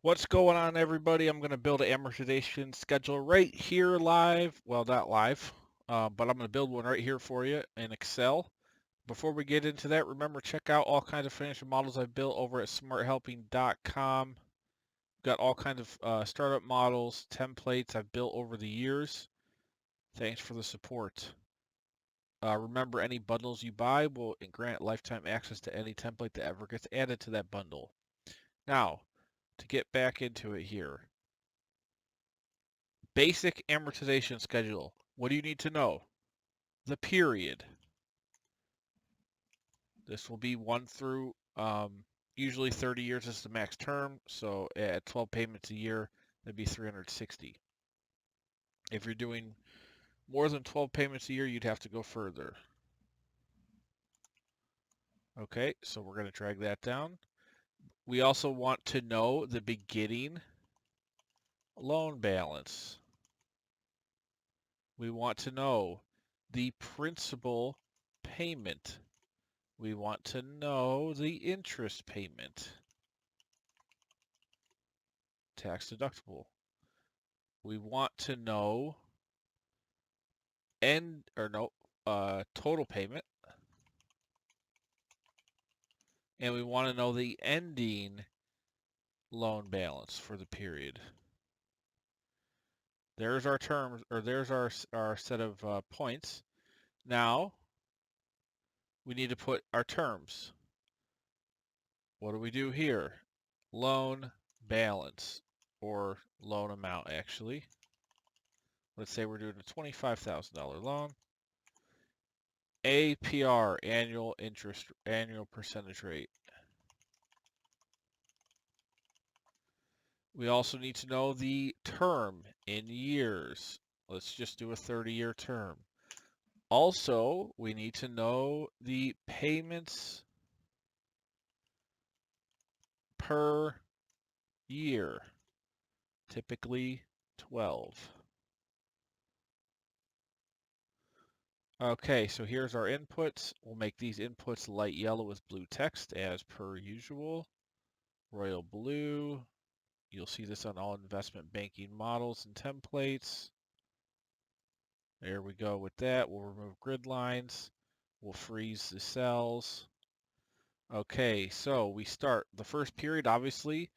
What's going on, everybody? I'm going to build an amortization schedule right here live. Well, not live, but I'm going to build one right here for you in Excel. Before we get into that, remember, check out all kinds of financial models I've built over at smarthelping.com. Got all kinds of startup models, templates I've built over the years. Thanks for the support. Remember, any bundles you buy will grant lifetime access to any template that ever gets added to that bundle. Now, to get back into it here. Basic amortization schedule. What do you need to know? The period. This will be 1 through, usually 30 years is the max term. So at 12 payments a year, that'd be 360. If you're doing more than 12 payments a year, you'd have to go further. Okay, so we're going to drag that down. We also want to know the beginning loan balance. We want to know the principal payment. We want to know the interest payment. Tax deductible. We want to know total payment. And we want to know the ending loan balance for the period. There's our terms, or there's our set of points. Now, we need to put our terms. What do we do here? Loan balance, or loan amount, actually. Let's say we're doing a $25,000 loan. APR, annual percentage rate. We also need to know the term in years. Let's just do a 30-year term. Also, we need to know the payments per year, typically 12. Okay, so here's our inputs. We'll make these inputs light yellow with blue text as per usual. Royal blue. You'll see this on all investment banking models and templates. There we go with that. We'll remove grid lines. We'll freeze the cells. Okay, so we start the first period, obviously,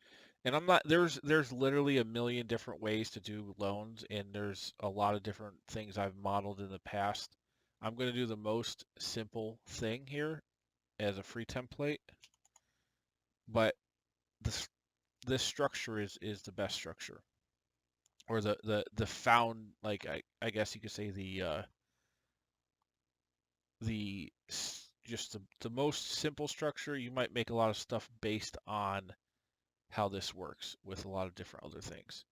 and there's literally a million different ways to do loans, and there's a lot of different things I've modeled in the past. I'm going to do the most simple thing here as a free template, but this structure is the best structure, or the found, like I guess you could say the just the most simple structure. You might make a lot of stuff based on how this works with a lot of different other things.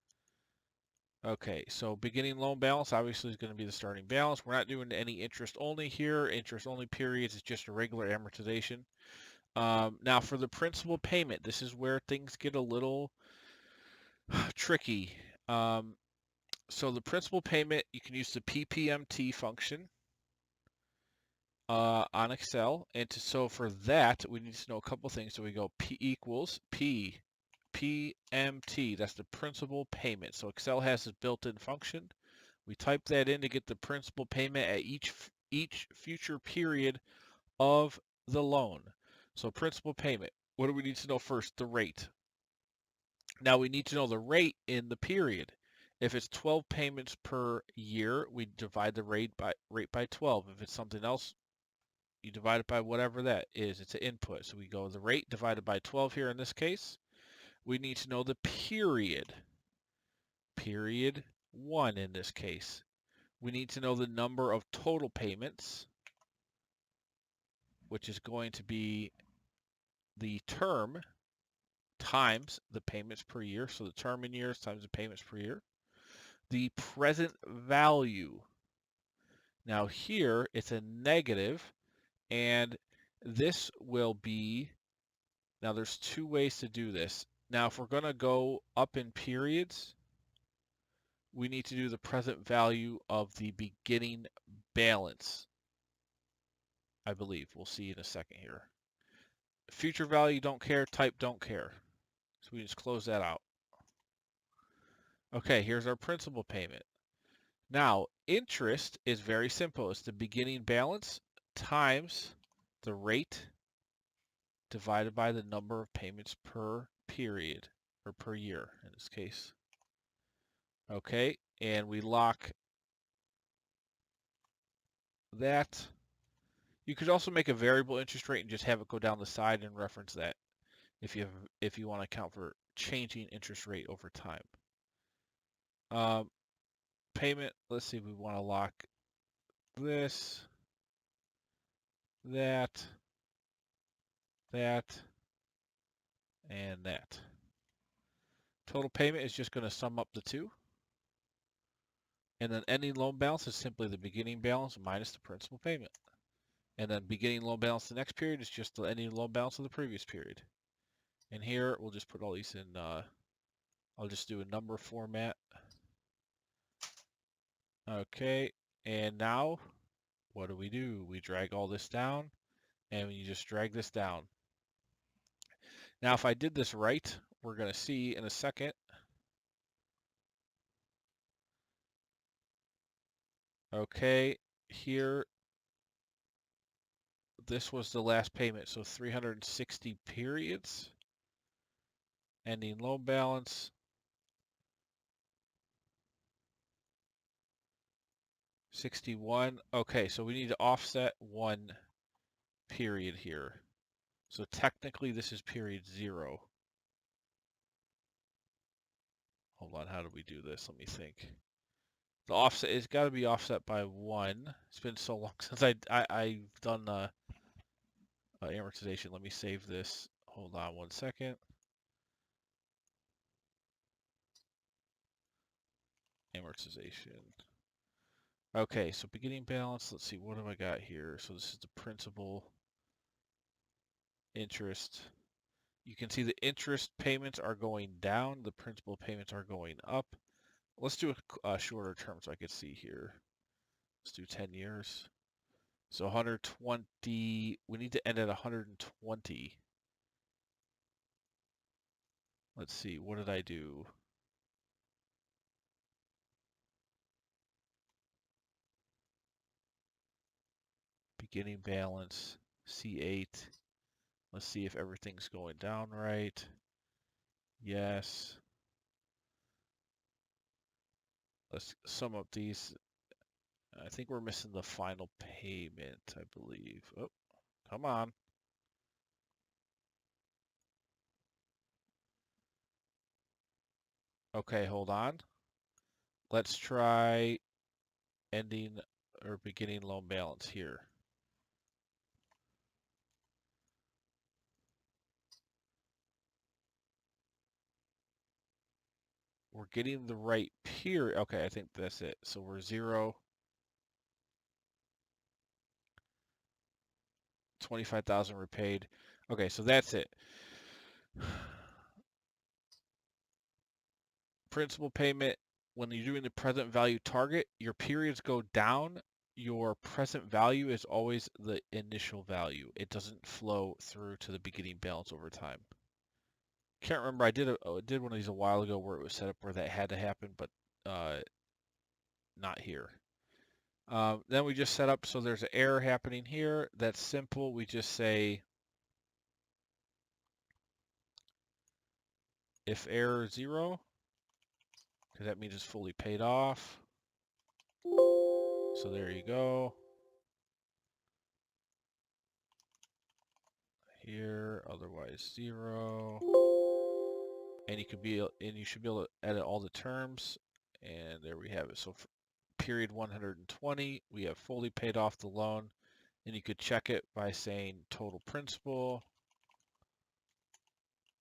Okay, so beginning loan balance obviously is going to be the starting balance. We're not doing any interest only here. Interest only periods is just a regular amortization. Now for the principal payment, this is where things get a little tricky. So the principal payment, you can use the PPMT function on Excel. So for that, we need to know a couple things. So we go P equals PMT. That's the principal payment. So Excel has this built-in function. We type that in to get the principal payment at each future period of the loan. So principal payment. What do we need to know first? The rate. Now we need to know the rate in the period. If it's 12 payments per year, we divide the rate by 12. If it's something else, you divide it by whatever that is. It's an input. So we go the rate divided by 12 here in this case. We need to know the period. Period 1 in this case. We need to know the number of total payments, which is going to be the term times the payments per year. So the term in years times the payments per year. The present value. Now here it's a negative, and this will be, now there's two ways to do this. Now if we're going to go up in periods, we need to do the present value of the beginning balance, I believe. We'll see in a second here. Future value, don't care. Type, don't care. So we just close that out. Okay, here's our principal payment. Now, interest is very simple. It's the beginning balance times the rate divided by the number of payments per period, or per year in this case. Okay, and we lock that. You could also make a variable interest rate and just have it go down the side and reference that if you want to account for changing interest rate over time. Payment, let's see, we want to lock this, that, and that. Total payment is just going to sum up the two. And then ending loan balance is simply the beginning balance minus the principal payment. And then beginning loan balance the next period is just the ending loan balance of the previous period. And here we'll just put all these in, I'll just do a number format. Okay, and now what do? We drag all this down, and you just drag this down. Now, if I did this right, we're going to see in a second. Okay, here, this was the last payment, so 360 periods. Ending loan balance. 61. Okay, so we need to offset one period here. So technically this is period 0. Hold on, how do we do this? Let me think. The offset, it's got to be offset by 1. It's been so long since I've done amortization. Let me save this. Hold on 1 second. Amortization. Okay, so beginning balance, let's see, what have I got here? So this is the principal, interest. You can see the interest payments are going down, the principal payments are going up. Let's do a shorter term so I can see here. Let's do 10 years. So 120, we need to end at 120. Let's see, what did I do? Beginning balance, C8. Let's see if everything's going down right. Yes. Let's sum up these. I think we're missing the final payment, I believe. Oh, come on. Okay, hold on. Let's try ending or beginning loan balance here. We're getting the right period. Okay, I think that's it. So we're 0, 25,000 repaid. Okay, so that's it. Principal payment, when you're doing the present value target, your periods go down. Your present value is always the initial value. It doesn't flow through to the beginning balance over time. Can't remember. I did one of these a while ago where it was set up where that had to happen, but not here. Then we just set up so there's an error happening here. That's simple. We just say if error 0, because that means it's fully paid off. So there you go. Here, otherwise 0. And you should be able to edit all the terms. And there we have it. So for period 120, we have fully paid off the loan. And you could check it by saying total principal,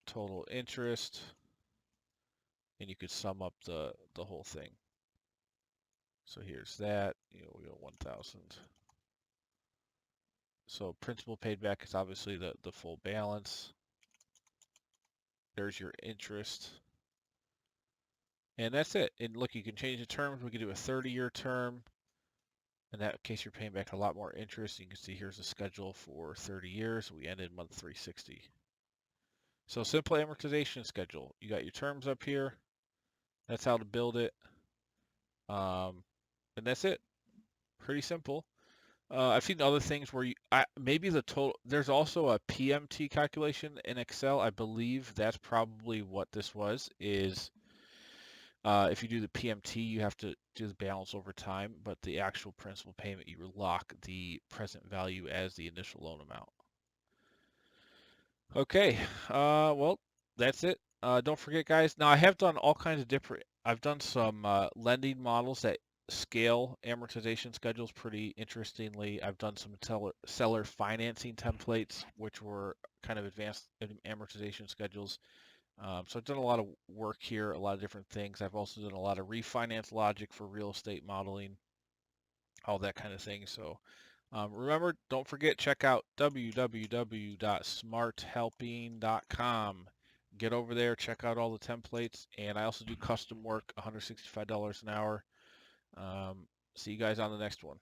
total interest, and you could sum up the whole thing. So here's that, we got 1,000. So principal paid back is obviously the full balance. There's your interest. And that's it. And look, you can change the terms. We could do a 30-year term. In that case, you're paying back a lot more interest. You can see here's the schedule for 30 years. We ended month 360. So simple amortization schedule. You got your terms up here. That's how to build it. And that's it. Pretty simple. I've seen other things where maybe the total. There's also a PMT calculation in Excel. I believe that's probably what this was. Is if you do the PMT, you have to do the balance over time, but the actual principal payment, you lock the present value as the initial loan amount. Okay, well, that's it. Don't forget, guys. Now, I have done all kinds of different. I've done some lending models that scale amortization schedules pretty interestingly. I've done some seller financing templates, which were kind of advanced amortization schedules. So I've done a lot of work here, a lot of different things. I've also done a lot of refinance logic for real estate modeling, all that kind of thing. So remember, don't forget, check out www.smarthelping.com. Get over there, check out all the templates, and I also do custom work, $165 an hour. See you guys on the next one.